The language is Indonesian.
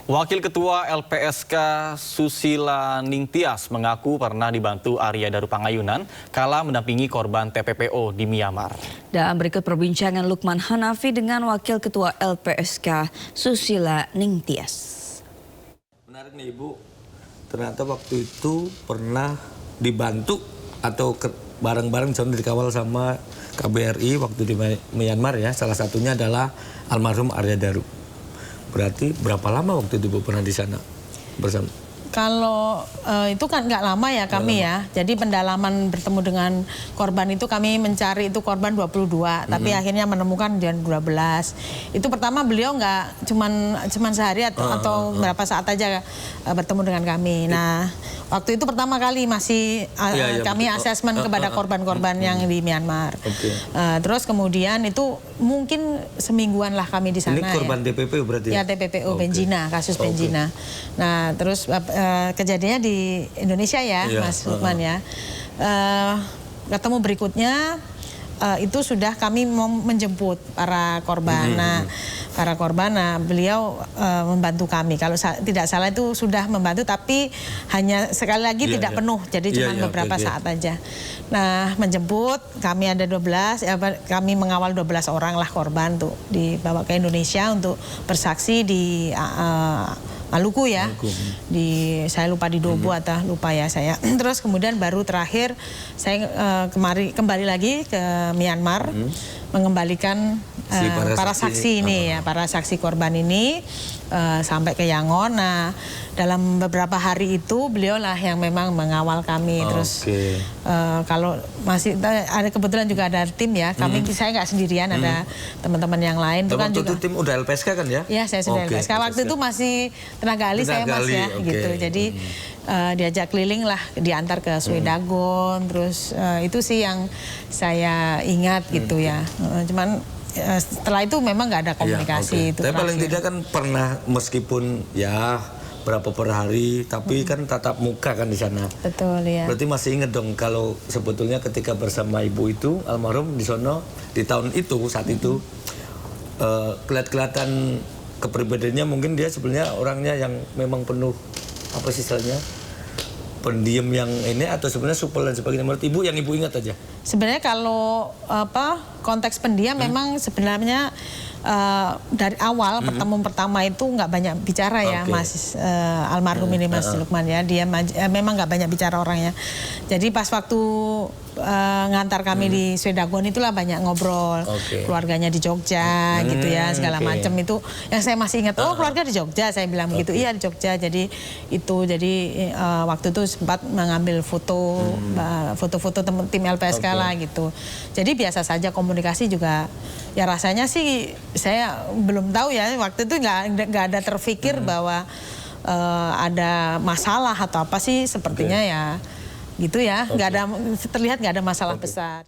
Wakil Ketua LPSK Susila Ningtyas mengaku pernah dibantu Arya Daru Pangayunan kala mendampingi korban TPPO di Myanmar. Dan berikut perbincangan Lukman Hanafi dengan Wakil Ketua LPSK Susila Ningtyas. Menarik nih Ibu, ternyata waktu itu pernah dibantu atau bareng-bareng dikawal sama KBRI waktu di Myanmar ya. Salah satunya adalah almarhum Arya Daru. Berarti berapa lama waktu itu Bu pernah di sana bersama? Kalau itu kan nggak lama ya kami ya. Jadi pendalaman bertemu dengan korban itu kami mencari itu korban 22, tapi akhirnya menemukan dan 12. Itu pertama beliau nggak cuman sehari atau berapa saat aja bertemu dengan kami. Nah, waktu itu pertama kali masih kami asesmen kepada korban-korban yang di Myanmar. Terus kemudian itu mungkin semingguan lah kami di sana. Ini korban TPPO berarti? Ya, TPPO Benjina, kasus Benjina. Nah, terus kejadiannya di Indonesia ya, Mas Lukman ya. Ketemu berikutnya itu sudah kami mau menjemput para korban. Para korban, beliau membantu kami. Kalau tidak salah itu sudah membantu, tapi hanya sekali lagi tidak penuh, jadi cuma beberapa saat aja. Nah, menjemput, kami ada 12, kami mengawal 12 orang lah korban untuk dibawa ke Indonesia untuk bersaksi di Maluku ya, saya lupa di Dobo atau lupa ya saya. Terus kemudian baru terakhir saya kembali lagi ke Myanmar mengembalikan para saksi ini ya, para saksi korban ini sampai ke Yangon. Nah, dalam beberapa hari itu beliau lah yang memang mengawal kami. Terus kalau masih ada kebetulan juga ada tim ya, saya nggak sendirian, ada teman-teman yang lain. Itu kan juga itu tim udah LPSK kan ya? Iya, saya sudah LPSK. Waktu itu masih tenaga ahli saya Mas ya, gitu. Jadi diajak keliling lah, diantar ke Swedagon, terus itu sih yang saya ingat gitu ya. Cuman setelah itu memang nggak ada komunikasi. Itu tapi paling tidak kan pernah, meskipun ya berapa per hari, tapi kan tatap muka kan di sana. Betul ya. Berarti masih ingat dong kalau sebetulnya ketika bersama ibu itu almarhum di sono di tahun itu saat itu kelihatan kepribadiannya, mungkin dia sebenarnya orangnya yang memang penuh apa sih istilahnya, pendiam yang ini, atau sebenarnya supel dan sebagainya. Menurut ibu yang ibu ingat aja. Sebenarnya kalau konteks pendiam memang sebenarnya dari awal pertemuan pertama itu nggak banyak bicara ya Mas almarhum ini Mas Lukman ya, dia memang nggak banyak bicara orangnya. Jadi pas waktu ngantar kami di Swedagon itulah banyak ngobrol, keluarganya di Jogja gitu ya, segala macam itu yang saya masih ingat. Oh, keluarga di Jogja, saya bilang begitu. Iya, di Jogja. Jadi waktu itu sempat mengambil foto-foto tim LPSK lah gitu. Jadi biasa saja, komunikasi juga ya rasanya sih saya belum tahu ya, waktu itu nggak ada terfikir bahwa ada masalah atau apa sih, sepertinya ya gitu ya, terlihat nggak ada masalah besar.